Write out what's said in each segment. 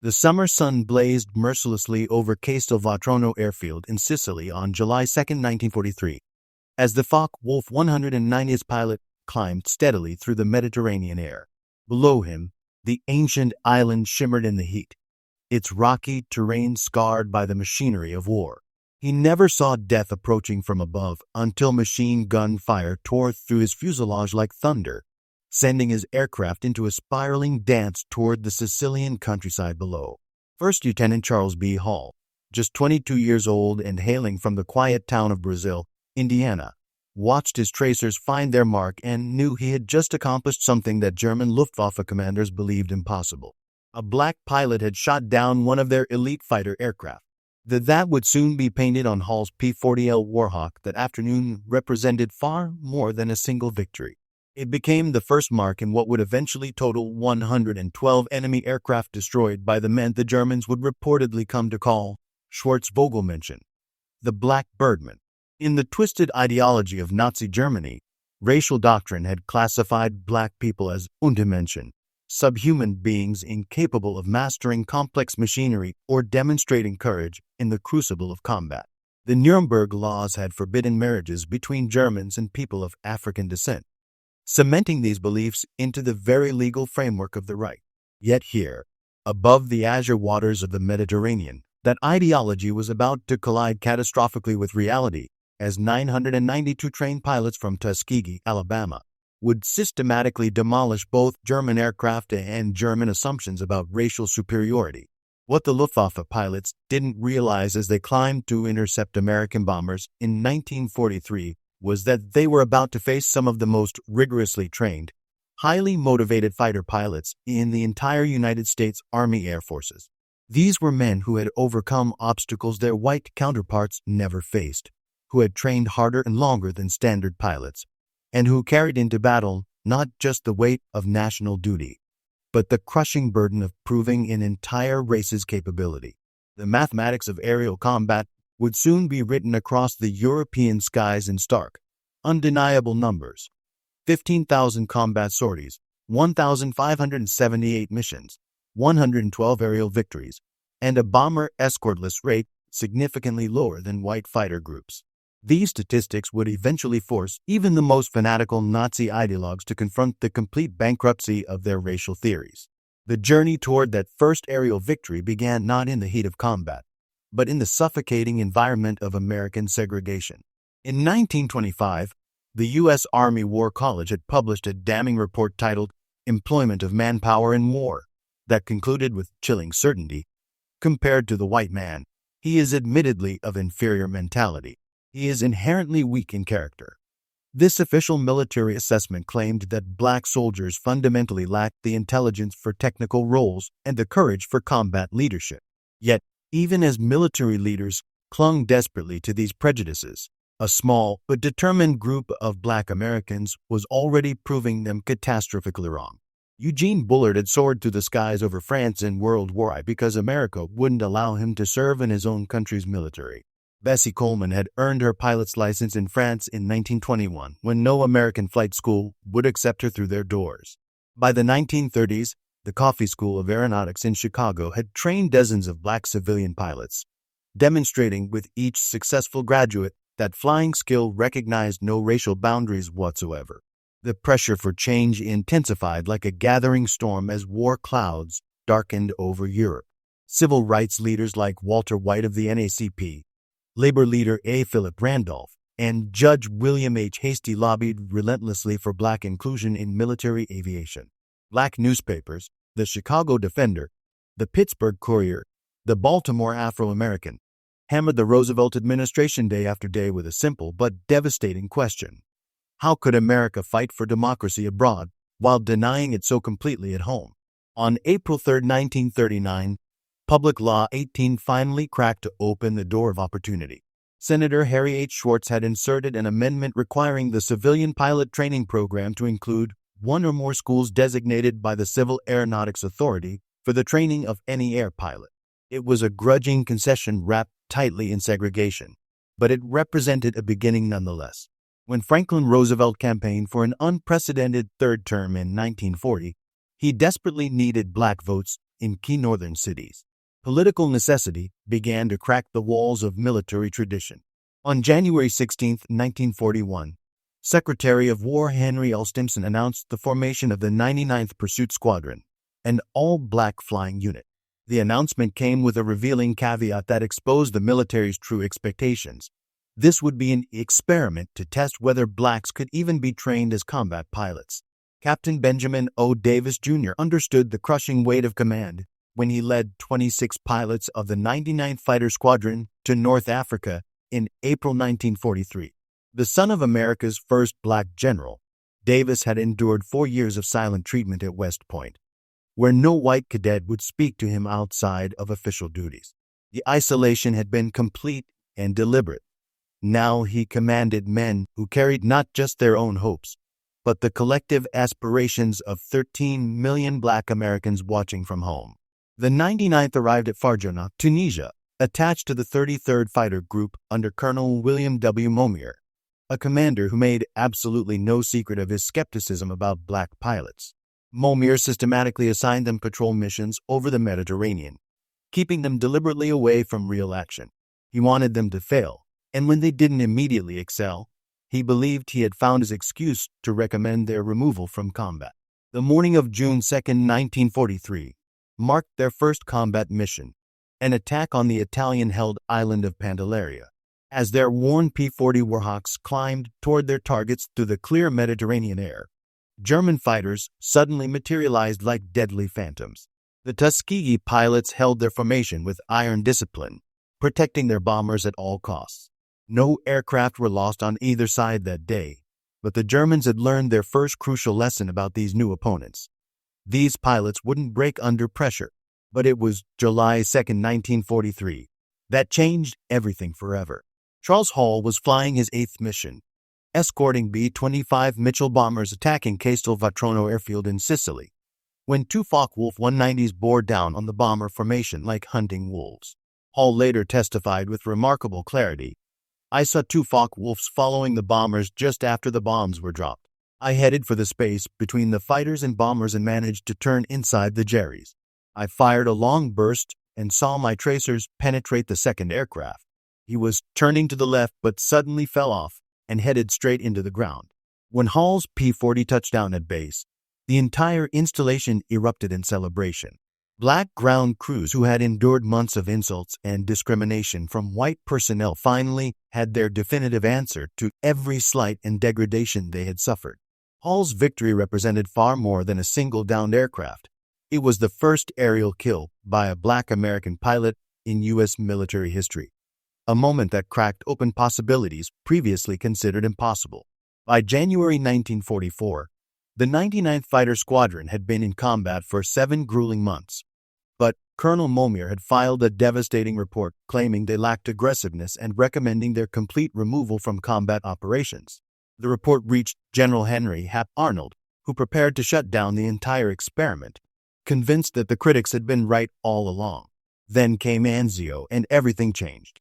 The summer sun blazed mercilessly over Castelvetrano airfield in Sicily on July 2, 1943, as the Focke-Wulf 190th pilot climbed steadily through the Mediterranean air. Below him, the ancient island shimmered in the heat, its rocky terrain scarred by the machinery of war. He never saw death approaching from above until machine gun fire tore through his fuselage like thunder, sending his aircraft into a spiraling dance toward the Sicilian countryside below. First Lieutenant Charles B. Hall, just 22 years old and hailing from the quiet town of Brazil, Indiana, watched his tracers find their mark and knew he had just accomplished something that German Luftwaffe commanders believed impossible. A black pilot had shot down one of their elite fighter aircraft. That would soon be painted on Hall's P-40L Warhawk that afternoon represented far more than a single victory. It became the first mark in what would eventually total 112 enemy aircraft destroyed by the men the Germans would reportedly come to call Schwarzvogelmenschen, the Black Birdmen. In the twisted ideology of Nazi Germany, racial doctrine had classified black people as Untermenschen, subhuman beings incapable of mastering complex machinery or demonstrating courage in the crucible of combat. The Nuremberg laws had forbidden marriages between Germans and people of African descent, cementing these beliefs into the very legal framework of the Reich. Yet here, above the azure waters of the Mediterranean, that ideology was about to collide catastrophically with reality, as 992 trained pilots from Tuskegee, Alabama, would systematically demolish both German aircraft and German assumptions about racial superiority. What the Luftwaffe pilots didn't realize as they climbed to intercept American bombers in 1943 was that they were about to face some of the most rigorously trained, highly motivated fighter pilots in the entire United States Army Air Forces. These were men who had overcome obstacles their white counterparts never faced, who had trained harder and longer than standard pilots, and who carried into battle not just the weight of national duty, but the crushing burden of proving an entire race's capability. The mathematics of aerial combat would soon be written across the European skies in stark, undeniable numbers: 15,000 combat sorties, 1,578 missions, 112 aerial victories, and a bomber escortless rate significantly lower than white fighter groups. These statistics would eventually force even the most fanatical Nazi ideologues to confront the complete bankruptcy of their racial theories. The journey toward that first aerial victory began not in the heat of combat, but in the suffocating environment of American segregation. In 1925, the U.S. Army War College had published a damning report titled Employment of Manpower in War, that concluded with chilling certainty: compared to the white man, he is admittedly of inferior mentality. He is inherently weak in character. This official military assessment claimed that black soldiers fundamentally lacked the intelligence for technical roles and the courage for combat leadership. Yet, even as military leaders clung desperately to these prejudices, a small but determined group of black Americans was already proving them catastrophically wrong. Eugene Bullard had soared through the skies over France in World War I because America wouldn't allow him to serve in his own country's military. Bessie Coleman had earned her pilot's license in France in 1921 when no American flight school would accept her through their doors. By the 1930s, the Coffey School of Aeronautics in Chicago had trained dozens of black civilian pilots, demonstrating with each successful graduate that flying skill recognized no racial boundaries whatsoever. The pressure for change intensified like a gathering storm as war clouds darkened over Europe. Civil rights leaders like Walter White of the NAACP, labor leader A. Philip Randolph, and Judge William H. Hastie lobbied relentlessly for black inclusion in military aviation. Black newspapers, the Chicago Defender, the Pittsburgh Courier, the Baltimore Afro-American, hammered the Roosevelt administration day after day with a simple but devastating question: how could America fight for democracy abroad while denying it so completely at home? On April 3, 1939, Public Law 18 finally cracked open the door of opportunity. Senator Harry H. Schwartz had inserted an amendment requiring the civilian pilot training program to include one or more schools designated by the Civil Aeronautics Authority for the training of any air pilot. It was a grudging concession wrapped tightly in segregation, but it represented a beginning nonetheless. When Franklin Roosevelt campaigned for an unprecedented third term in 1940, he desperately needed black votes in key northern cities. Political necessity began to crack the walls of military tradition. On January 16, 1941, Secretary of War Henry L. Stimson announced the formation of the 99th Pursuit Squadron, an all-black flying unit. The announcement came with a revealing caveat that exposed the military's true expectations. This would be an experiment to test whether blacks could even be trained as combat pilots. Captain Benjamin O. Davis, Jr. understood the crushing weight of command when he led 26 pilots of the 99th Fighter Squadron to North Africa in April 1943. The son of America's first black general, Davis had endured 4 years of silent treatment at West Point, where no white cadet would speak to him outside of official duties. The isolation had been complete and deliberate. Now he commanded men who carried not just their own hopes, but the collective aspirations of 13 million black Americans watching from home. The 99th arrived at Farjona, Tunisia, attached to the 33rd Fighter Group under Colonel William W. Momier, a commander who made absolutely no secret of his skepticism about black pilots. Momier systematically assigned them patrol missions over the Mediterranean, keeping them deliberately away from real action. He wanted them to fail, and when they didn't immediately excel, he believed he had found his excuse to recommend their removal from combat. The morning of June 2, 1943, marked their first combat mission, an attack on the Italian-held island of Pantelleria. As their worn P-40 Warhawks climbed toward their targets through the clear Mediterranean air, German fighters suddenly materialized like deadly phantoms. The Tuskegee pilots held their formation with iron discipline, protecting their bombers at all costs. No aircraft were lost on either side that day, but the Germans had learned their first crucial lesson about these new opponents. These pilots wouldn't break under pressure, but it was July 2, 1943, that changed everything forever. Charles Hall was flying his 8th mission, escorting B-25 Mitchell bombers attacking Castelvetrano airfield in Sicily, when two Focke-Wulf 190s bore down on the bomber formation like hunting wolves. Hall later testified with remarkable clarity, "I saw two Focke-Wulfs following the bombers just after the bombs were dropped. I headed for the space between the fighters and bombers and managed to turn inside the Jerrys. I fired a long burst and saw my tracers penetrate the second aircraft. He was turning to the left but suddenly fell off and headed straight into the ground." When Hall's P-40 touched down at base, the entire installation erupted in celebration. Black ground crews who had endured months of insults and discrimination from white personnel finally had their definitive answer to every slight and degradation they had suffered. Hall's victory represented far more than a single downed aircraft. It was the first aerial kill by a black American pilot in U.S. military history, a moment that cracked open possibilities previously considered impossible. By January 1944, the 99th Fighter Squadron had been in combat for 7 grueling months, but Colonel Momier had filed a devastating report claiming they lacked aggressiveness and recommending their complete removal from combat operations. The report reached General Henry Hap Arnold, who prepared to shut down the entire experiment, convinced that the critics had been right all along. Then came Anzio, and everything changed.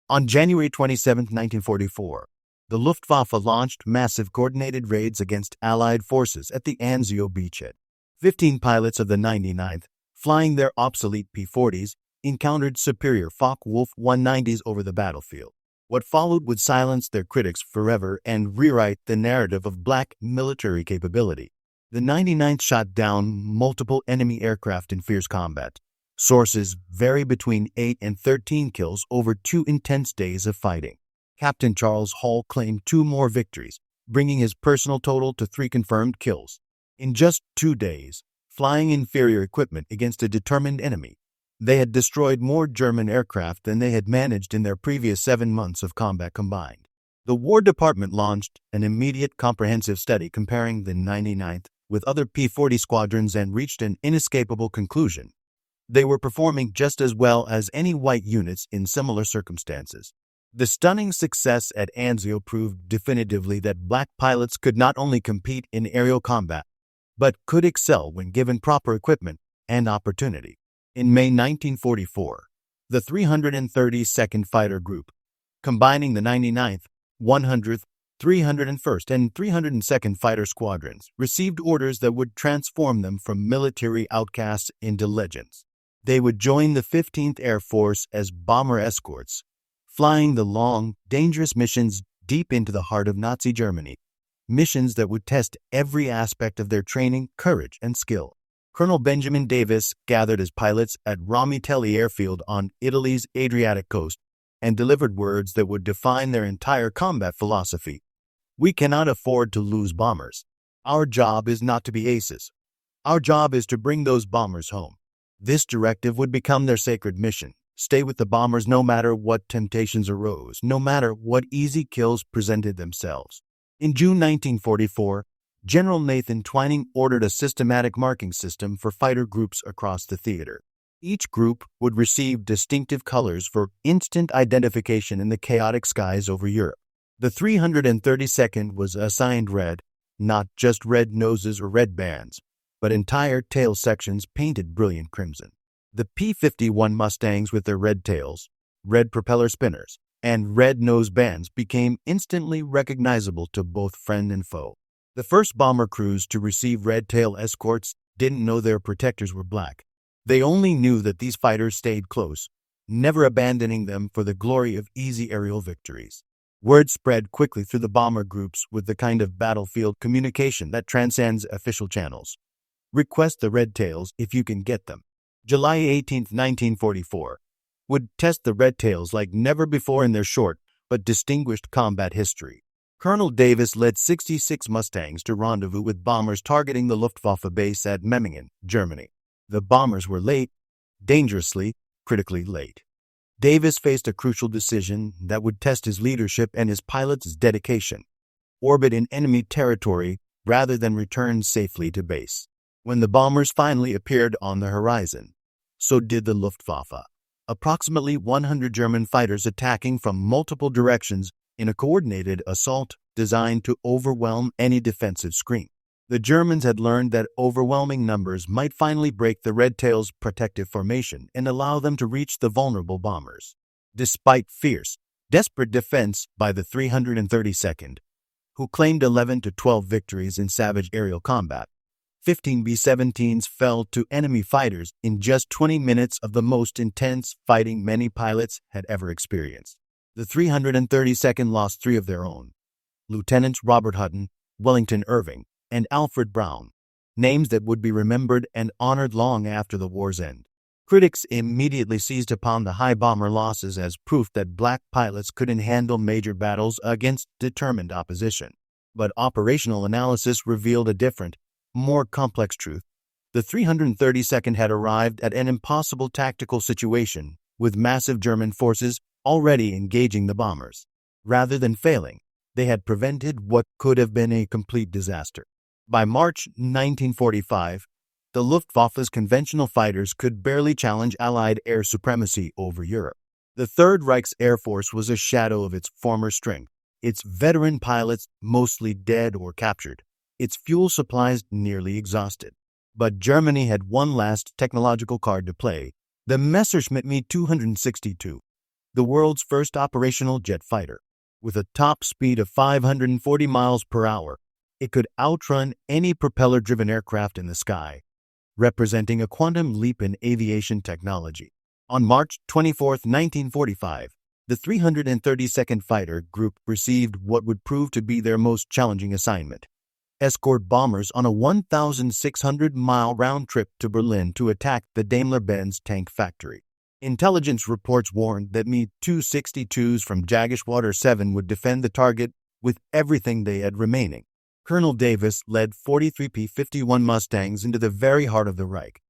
On January 27, 1944, the Luftwaffe launched massive coordinated raids against Allied forces at the Anzio beachhead. 15 pilots of the 99th, flying their obsolete P-40s, encountered superior Focke-Wulf 190s over the battlefield. What followed would silence their critics forever and rewrite the narrative of black military capability. The 99th shot down multiple enemy aircraft in fierce combat. Sources vary between 8 and 13 kills over 2 intense days of fighting. Captain Charles Hall claimed 2 more victories, bringing his personal total to 3 confirmed kills. In just 2 days, flying inferior equipment against a determined enemy, they had destroyed more German aircraft than they had managed in their previous 7 months of combat combined. The War Department launched an immediate comprehensive study comparing the 99th with other P-40 squadrons and reached an inescapable conclusion. They were performing just as well as any white units in similar circumstances. The stunning success at Anzio proved definitively that black pilots could not only compete in aerial combat, but could excel when given proper equipment and opportunity. In May 1944, the 332nd Fighter Group, combining the 99th, 100th, 301st, and 302nd Fighter Squadrons, received orders that would transform them from military outcasts into legends. They would join the 15th Air Force as bomber escorts, flying the long, dangerous missions deep into the heart of Nazi Germany, missions that would test every aspect of their training, courage, and skill. Colonel Benjamin Davis gathered as pilots at Romitelli Airfield on Italy's Adriatic coast and delivered words that would define their entire combat philosophy. We cannot afford to lose bombers. Our job is not to be aces. Our job is to bring those bombers home. This directive would become their sacred mission. Stay with the bombers no matter what temptations arose, no matter what easy kills presented themselves. In June 1944, General Nathan Twining ordered a systematic marking system for fighter groups across the theater. Each group would receive distinctive colors for instant identification in the chaotic skies over Europe. The 332nd was assigned red, not just red noses or red bands, but entire tail sections painted brilliant crimson. The P-51 Mustangs with their red tails, red propeller spinners, and red nose bands became instantly recognizable to both friend and foe. The first bomber crews to receive red tail escorts didn't know their protectors were black. They only knew that these fighters stayed close, never abandoning them for the glory of easy aerial victories. Word spread quickly through the bomber groups with the kind of battlefield communication that transcends official channels. Request the red tails if you can get them. July 18, 1944, would test the red tails like never before in their short but distinguished combat history. Colonel Davis led 66 Mustangs to rendezvous with bombers targeting the Luftwaffe base at Memmingen, Germany. The bombers were late, dangerously, critically late. Davis faced a crucial decision that would test his leadership and his pilots' dedication: orbit in enemy territory rather than return safely to base. When the bombers finally appeared on the horizon, so did the Luftwaffe. Approximately 100 German fighters attacking from multiple directions in a coordinated assault designed to overwhelm any defensive screen. The Germans had learned that overwhelming numbers might finally break the Red Tails' protective formation and allow them to reach the vulnerable bombers. Despite fierce, desperate defense by the 332nd, who claimed 11 to 12 victories in savage aerial combat, 15 B-17s fell to enemy fighters in just 20 minutes of the most intense fighting many pilots had ever experienced. The 332nd lost 3 of their own: Lieutenants Robert Hutton, Wellington Irving, and Alfred Brown, names that would be remembered and honored long after the war's end. Critics immediately seized upon the high bomber losses as proof that black pilots couldn't handle major battles against determined opposition. But operational analysis revealed a different, more complex truth. The 332nd had arrived at an impossible tactical situation with massive German forces already engaging the bombers. Rather than failing, they had prevented what could have been a complete disaster. By March 1945, the Luftwaffe's conventional fighters could barely challenge Allied air supremacy over Europe. The Third Reich's Air Force was a shadow of its former strength, its veteran pilots mostly dead or captured, its fuel supplies nearly exhausted. But Germany had one last technological card to play: the Messerschmitt Me 262, the world's first operational jet fighter. With a top speed of 540 miles per hour, it could outrun any propeller-driven aircraft in the sky, representing a quantum leap in aviation technology. On March 24, 1945, the 332nd Fighter Group received what would prove to be their most challenging assignment: escort bombers on a 1,600-mile round trip to Berlin to attack the Daimler-Benz tank factory. Intelligence reports warned that Me-262s from Jagdgeschwader 7 would defend the target with everything they had remaining. Colonel Davis led 43 P-51 Mustangs into the very heart of the Reich,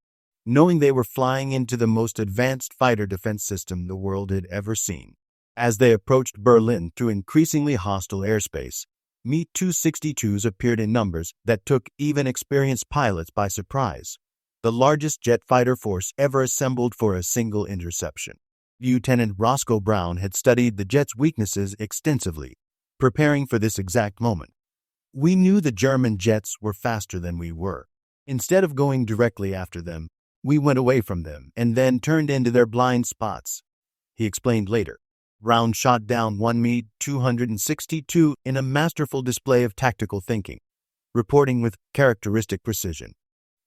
knowing they were flying into the most advanced fighter defense system the world had ever seen. As they approached Berlin through increasingly hostile airspace, Me-262s appeared in numbers that took even experienced pilots by surprise, the largest jet fighter force ever assembled for a single interception. Lieutenant Roscoe Brown had studied the jet's weaknesses extensively, preparing for this exact moment. "We knew the German jets were faster than we were. Instead of going directly after them, we went away from them and then turned into their blind spots," he explained later. Brown shot down one Me-262 in a masterful display of tactical thinking, reporting with characteristic precision.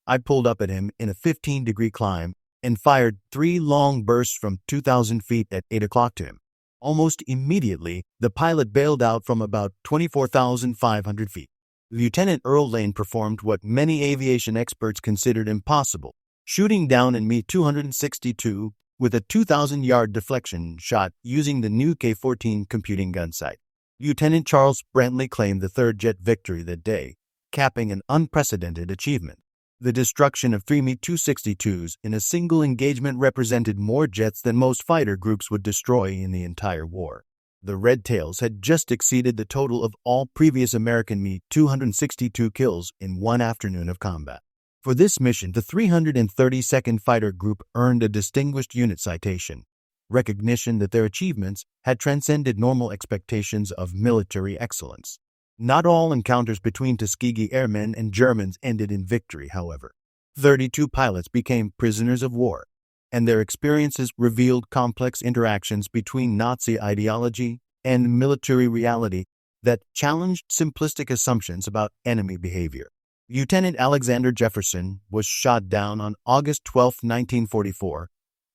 "I pulled up at him in a 15-degree climb and fired 3 long bursts from 2,000 feet at 8 o'clock to him. Almost immediately, the pilot bailed out from about 24,500 feet. Lieutenant Earl Lane performed what many aviation experts considered impossible, shooting down an Me-262 with a 2,000-yard deflection shot using the new K-14 computing gun sight. Lieutenant Charles Brantley claimed the third jet victory that day, capping an unprecedented achievement. The destruction of 3 Me-262s in a single engagement represented more jets than most fighter groups would destroy in the entire war. The Red Tails had just exceeded the total of all previous American Me-262 kills in one afternoon of combat. For this mission, the 332nd Fighter Group earned a Distinguished Unit Citation, recognition that their achievements had transcended normal expectations of military excellence. Not all encounters between Tuskegee Airmen and Germans ended in victory, however. 32 pilots became prisoners of war, and their experiences revealed complex interactions between Nazi ideology and military reality that challenged simplistic assumptions about enemy behavior. Lieutenant Alexander Jefferson was shot down on August 12, 1944,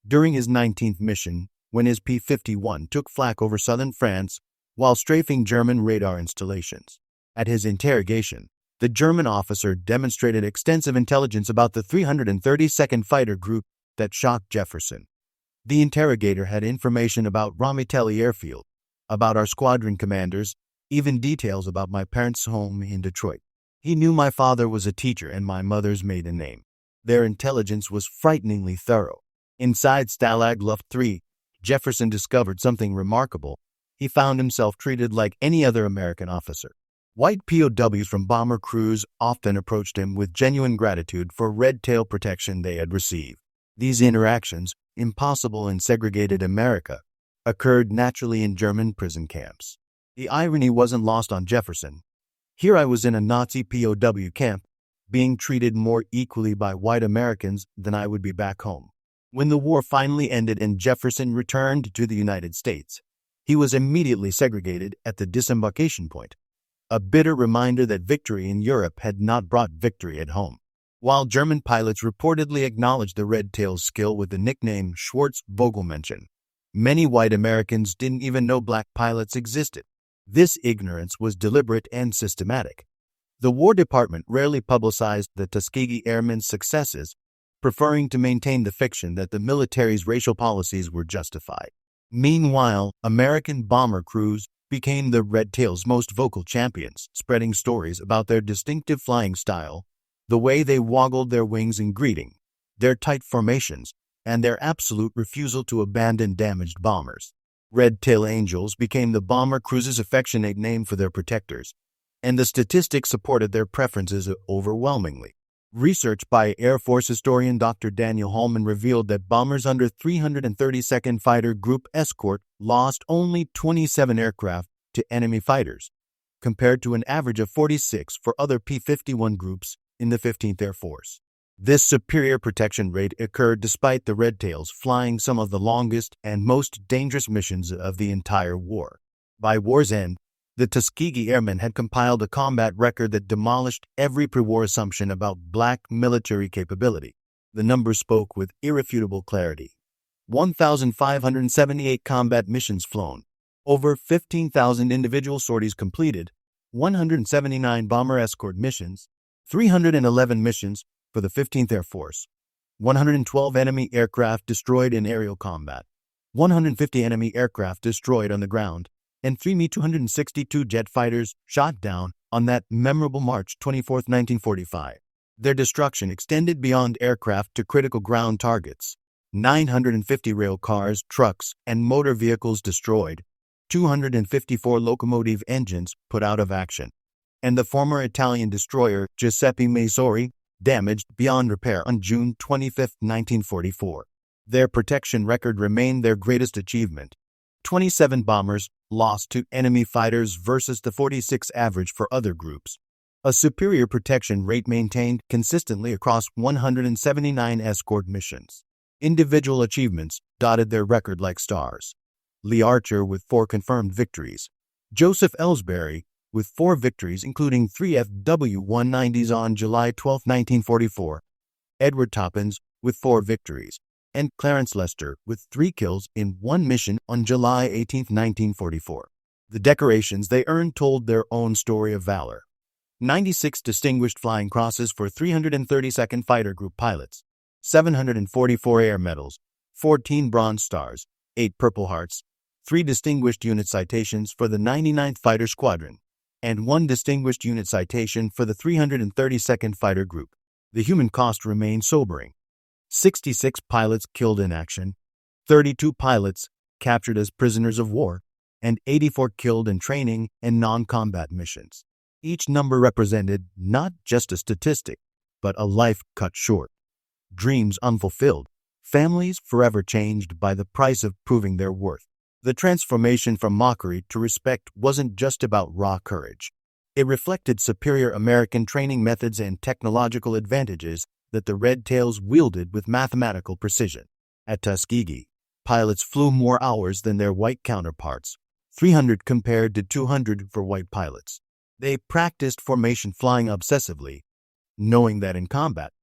during his 19th mission when his P-51 took flak over southern France while strafing German radar installations. At his interrogation, the German officer demonstrated extensive intelligence about the 332nd Fighter Group that shocked Jefferson. The interrogator had information about Ramitelli Airfield, about our squadron commanders, even details about my parents' home in Detroit. He knew my father was a teacher and my mother's maiden name. Their intelligence was frighteningly thorough. Inside Stalag Luft 3, Jefferson discovered something remarkable. He found himself treated like any other American officer. White POWs from bomber crews often approached him with genuine gratitude for red tail protection they had received. These interactions, impossible in segregated America, occurred naturally in German prison camps. The irony wasn't lost on Jefferson. Here I was in a Nazi POW camp, being treated more equally by white Americans than I would be back home. When the war finally ended and Jefferson returned to the United States, he was immediately segregated at the disembarkation point, a bitter reminder that victory in Europe had not brought victory at home. While German pilots reportedly acknowledged the Red Tails' skill with the nickname Schwarz-Vogelmenschen, many white Americans didn't even know black pilots existed. This ignorance was deliberate and systematic. The War Department rarely publicized the Tuskegee Airmen's successes, preferring to maintain the fiction that the military's racial policies were justified. Meanwhile, American bomber crews became the Red Tails' most vocal champions, spreading stories about their distinctive flying style, the way they woggled their wings in greeting, their tight formations, and their absolute refusal to abandon damaged bombers. Red Tail Angels became the bomber crew's affectionate name for their protectors, and the statistics supported their preferences overwhelmingly. Research by Air Force historian Dr. Daniel Hallman revealed that bombers under 332nd Fighter Group Escort lost only 27 aircraft to enemy fighters, compared to an average of 46 for other P-51 groups in the 15th Air Force. This superior protection rate occurred despite the Red Tails flying some of the longest and most dangerous missions of the entire war. By war's end, the Tuskegee Airmen had compiled a combat record that demolished every pre-war assumption about black military capability. The numbers spoke with irrefutable clarity. 1,578 combat missions flown, over 15,000 individual sorties completed, 179 bomber escort missions, 311 missions for the 15th Air Force, 112 enemy aircraft destroyed in aerial combat, 150 enemy aircraft destroyed on the ground, and 3 Me-262 jet fighters shot down on that memorable March 24, 1945. Their destruction extended beyond aircraft to critical ground targets. 950 rail cars, trucks, and motor vehicles destroyed, 254 locomotive engines put out of action, and the former Italian destroyer Giuseppe Mazzori damaged beyond repair on June 25, 1944. Their protection record remained their greatest achievement. 27 bombers lost to enemy fighters versus the 46 average for other groups. A superior protection rate maintained consistently across 179 escort missions. Individual achievements dotted their record like stars. Lee Archer with 4 confirmed victories. Joseph Ellsbury with 4 victories, including 3 FW-190s on July 12, 1944. Edward Toppins with 4 victories. and Clarence Lester with 3 kills in one mission on July 18, 1944. The decorations they earned told their own story of valor. 96 Distinguished Flying Crosses for 332nd Fighter Group pilots, 744 Air Medals, 14 Bronze Stars, 8 Purple Hearts, 3 Distinguished Unit Citations for the 99th Fighter Squadron, and 1 Distinguished Unit Citation for the 332nd Fighter Group. The human cost remained sobering. 66 pilots killed in action, 32 pilots captured as prisoners of war, and 84 killed in training and non-combat missions. Each number represented not just a statistic, but a life cut short, dreams unfulfilled, families forever changed by the price of proving their worth. The transformation from mockery to respect wasn't just about raw courage. It reflected superior American training methods and technological advantages that the Red Tails wielded with mathematical precision. At Tuskegee, pilots flew more hours than their white counterparts, 300 compared to 200 for white pilots. They practiced formation flying obsessively, knowing that in combat,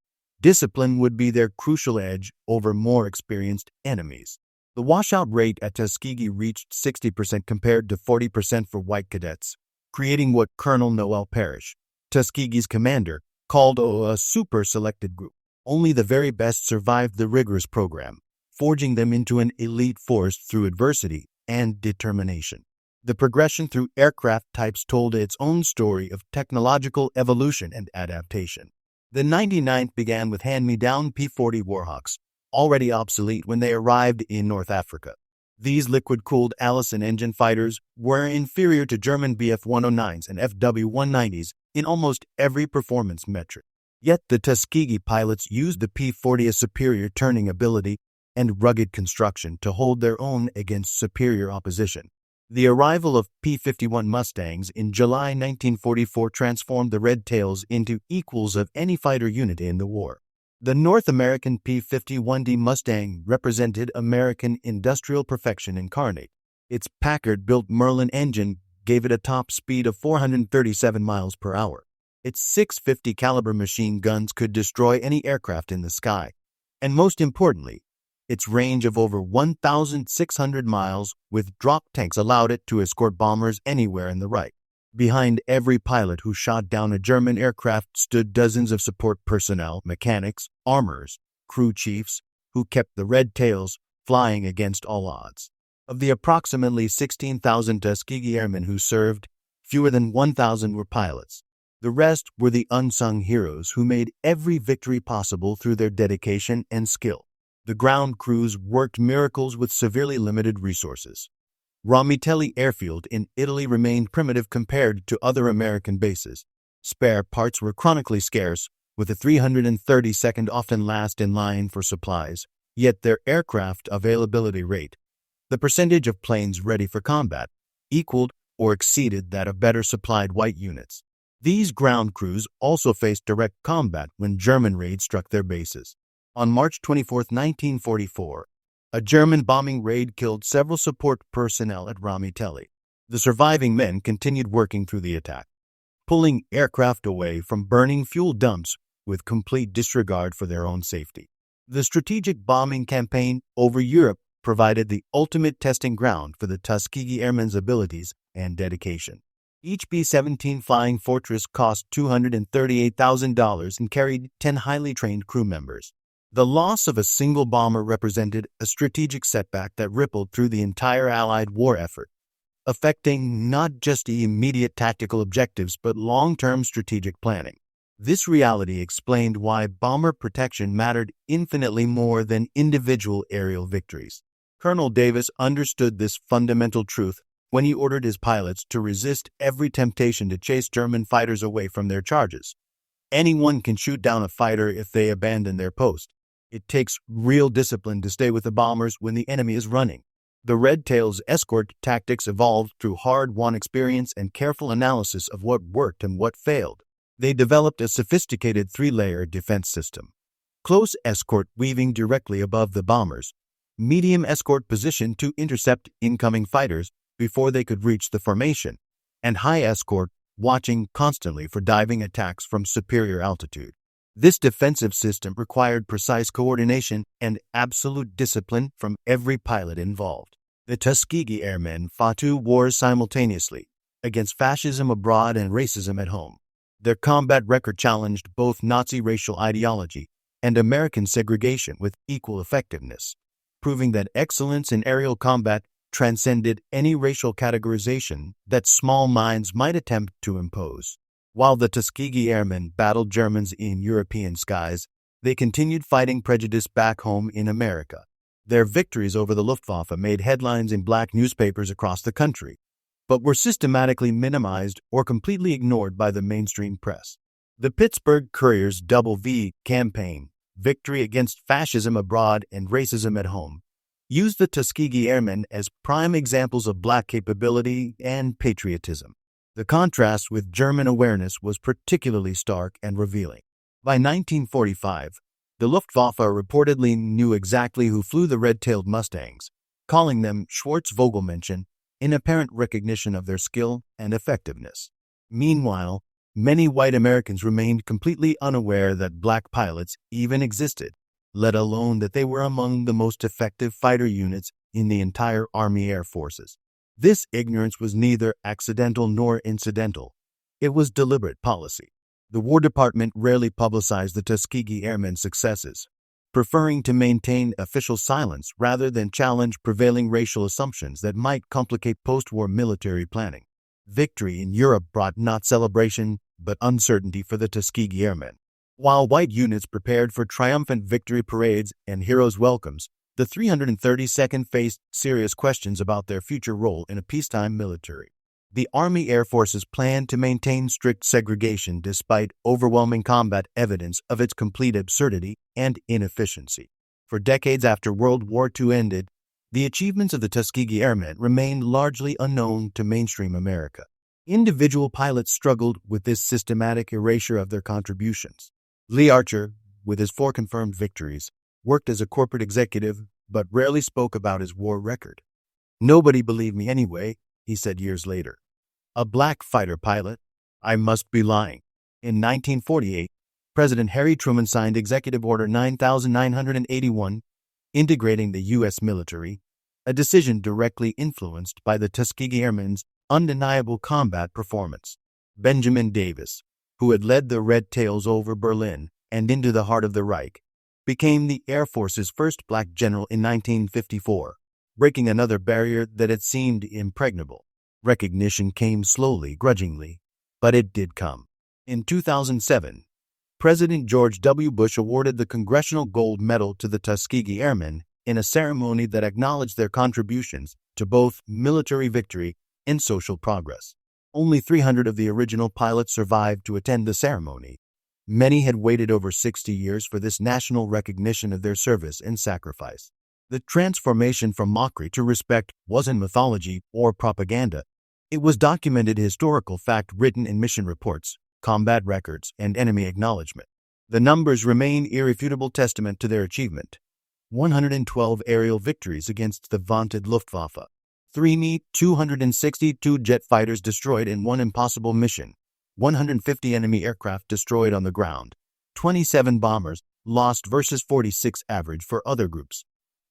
discipline would be their crucial edge over more experienced enemies. The washout rate at Tuskegee reached 60% compared to 40% for white cadets, creating what Colonel Noel Parrish, Tuskegee's commander, called a super-selected group. Only the very best survived the rigorous program, forging them into an elite force through adversity and determination. The progression through aircraft types told its own story of technological evolution and adaptation. The 99th began with hand-me-down P-40 Warhawks, already obsolete when they arrived in North Africa. These liquid-cooled Allison engine fighters were inferior to German Bf-109s and FW-190s in almost every performance metric. Yet the Tuskegee pilots used the P-40's superior turning ability and rugged construction to hold their own against superior opposition. The arrival of P-51 Mustangs in July 1944 transformed the Red Tails into equals of any fighter unit in the war. The North American P-51D Mustang represented American industrial perfection incarnate. Its Packard-built Merlin engine gave it a top speed of 437 miles per hour. Its 650 caliber machine guns could destroy any aircraft in the sky. And most importantly, its range of over 1,600 miles with drop tanks allowed it to escort bombers anywhere in the Reich. Behind every pilot who shot down a German aircraft stood dozens of support personnel, mechanics, armorers, crew chiefs, who kept the Red Tails flying against all odds. Of the approximately 16,000 Tuskegee Airmen who served, fewer than 1,000 were pilots. The rest were the unsung heroes who made every victory possible through their dedication and skill. The ground crews worked miracles with severely limited resources. Ramitelli Airfield in Italy remained primitive compared to other American bases. Spare parts were chronically scarce, with the 332nd often last in line for supplies, yet their aircraft availability rate, the percentage of planes ready for combat, equaled or exceeded that of better supplied white units. These ground crews also faced direct combat when German raids struck their bases. On March 24, 1944, a German bombing raid killed several support personnel at Ramitelli. The surviving men continued working through the attack, pulling aircraft away from burning fuel dumps with complete disregard for their own safety. The strategic bombing campaign over Europe provided the ultimate testing ground for the Tuskegee Airmen's abilities and dedication. Each B-17 Flying Fortress cost $238,000 and carried 10 highly trained crew members. The loss of a single bomber represented a strategic setback that rippled through the entire Allied war effort, affecting not just the immediate tactical objectives but long-term strategic planning. This reality explained why bomber protection mattered infinitely more than individual aerial victories. Colonel Davis understood this fundamental truth when he ordered his pilots to resist every temptation to chase German fighters away from their charges. Anyone can shoot down a fighter if they abandon their post. It takes real discipline to stay with the bombers when the enemy is running. The Red Tails' escort tactics evolved through hard-won experience and careful analysis of what worked and what failed. They developed a sophisticated 3-layer defense system. Close escort weaving directly above the bombers, medium escort position to intercept incoming fighters before they could reach the formation, and high escort watching constantly for diving attacks from superior altitude. This defensive system required precise coordination and absolute discipline from every pilot involved. The Tuskegee Airmen fought two wars simultaneously, against fascism abroad and racism at home. Their combat record challenged both Nazi racial ideology and American segregation with equal effectiveness, proving that excellence in aerial combat transcended any racial categorization that small minds might attempt to impose. While the Tuskegee Airmen battled Germans in European skies, they continued fighting prejudice back home in America. Their victories over the Luftwaffe made headlines in black newspapers across the country, but were systematically minimized or completely ignored by the mainstream press. The Pittsburgh Courier's Double V campaign, Victory Against Fascism Abroad and Racism at Home, used the Tuskegee Airmen as prime examples of black capability and patriotism. The contrast with German awareness was particularly stark and revealing. By 1945, the Luftwaffe reportedly knew exactly who flew the red-tailed Mustangs, calling them Schwarzvogelmenschen in apparent recognition of their skill and effectiveness. Meanwhile, many white Americans remained completely unaware that black pilots even existed, let alone that they were among the most effective fighter units in the entire Army Air Forces. This ignorance was neither accidental nor incidental. It was deliberate policy. The War Department rarely publicized the Tuskegee Airmen's successes, preferring to maintain official silence rather than challenge prevailing racial assumptions that might complicate post-war military planning. Victory in Europe brought not celebration, but uncertainty for the Tuskegee Airmen. While white units prepared for triumphant victory parades and heroes' welcomes, the 332nd faced serious questions about their future role in a peacetime military. The Army Air Forces planned to maintain strict segregation despite overwhelming combat evidence of its complete absurdity and inefficiency. For decades after World War II ended, the achievements of the Tuskegee Airmen remained largely unknown to mainstream America. Individual pilots struggled with this systematic erasure of their contributions. Lee Archer, with his 4 confirmed victories, worked as a corporate executive, but rarely spoke about his war record. "Nobody believed me anyway," he said years later. A black fighter pilot? I must be lying. In 1948, President Harry Truman signed Executive Order 9981, integrating the U.S. military, a decision directly influenced by the Tuskegee Airmen's undeniable combat performance. Benjamin Davis, who had led the Red Tails over Berlin and into the heart of the Reich, became the Air Force's first black general in 1954, breaking another barrier that had seemed impregnable. Recognition came slowly, grudgingly, but it did come. In 2007, President George W. Bush awarded the Congressional Gold Medal to the Tuskegee Airmen in a ceremony that acknowledged their contributions to both military victory and social progress. Only 300 of the original pilots survived to attend the ceremony. Many had waited over 60 years for this national recognition of their service and sacrifice. The transformation from mockery to respect wasn't mythology or propaganda. It was documented historical fact written in mission reports, combat records, and enemy acknowledgement. The numbers remain irrefutable testament to their achievement. 112 aerial victories against the vaunted Luftwaffe. 3 Mi-262 jet fighters destroyed in one impossible mission. 150 enemy aircraft destroyed on the ground. 27 bombers lost versus 46 average for other groups.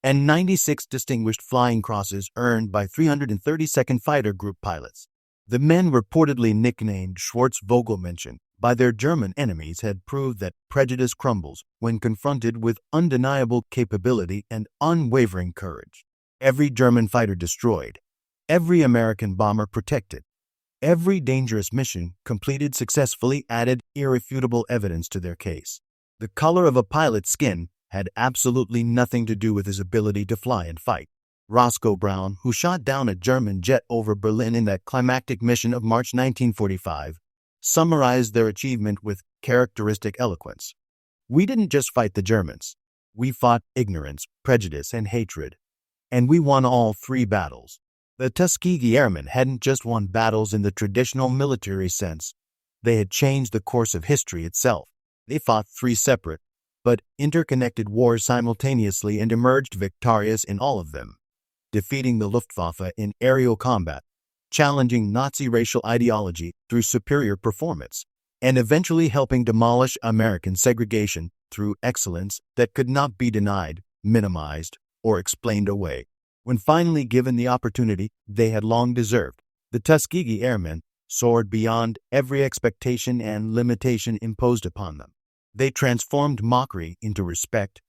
And 96 distinguished flying crosses earned by 332nd Fighter Group pilots. The men reportedly nicknamed Schwarzvogelmenschen by their German enemies had proved that prejudice crumbles when confronted with undeniable capability and unwavering courage. Every German fighter destroyed, every American bomber protected, every dangerous mission completed successfully added irrefutable evidence to their case. The color of a pilot's skin had absolutely nothing to do with his ability to fly and fight. Roscoe Brown, who shot down a German jet over Berlin in that climactic mission of March 1945, summarized their achievement with characteristic eloquence. "We didn't just fight the Germans. We fought ignorance, prejudice, and hatred. And we won all 3 battles." The Tuskegee Airmen hadn't just won battles in the traditional military sense. They had changed the course of history itself. They fought 3 separate, but interconnected wars simultaneously and emerged victorious in all of them, defeating the Luftwaffe in aerial combat, challenging Nazi racial ideology through superior performance, and eventually helping demolish American segregation through excellence that could not be denied, minimized, or explained away. When finally given the opportunity they had long deserved, the Tuskegee Airmen soared beyond every expectation and limitation imposed upon them. They transformed mockery into respect,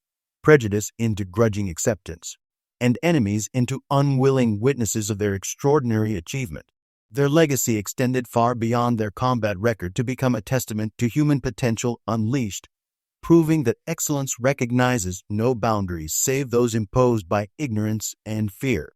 prejudice into grudging acceptance, and enemies into unwilling witnesses of their extraordinary achievement. Their legacy extended far beyond their combat record to become a testament to human potential unleashed, proving that excellence recognizes no boundaries save those imposed by ignorance and fear.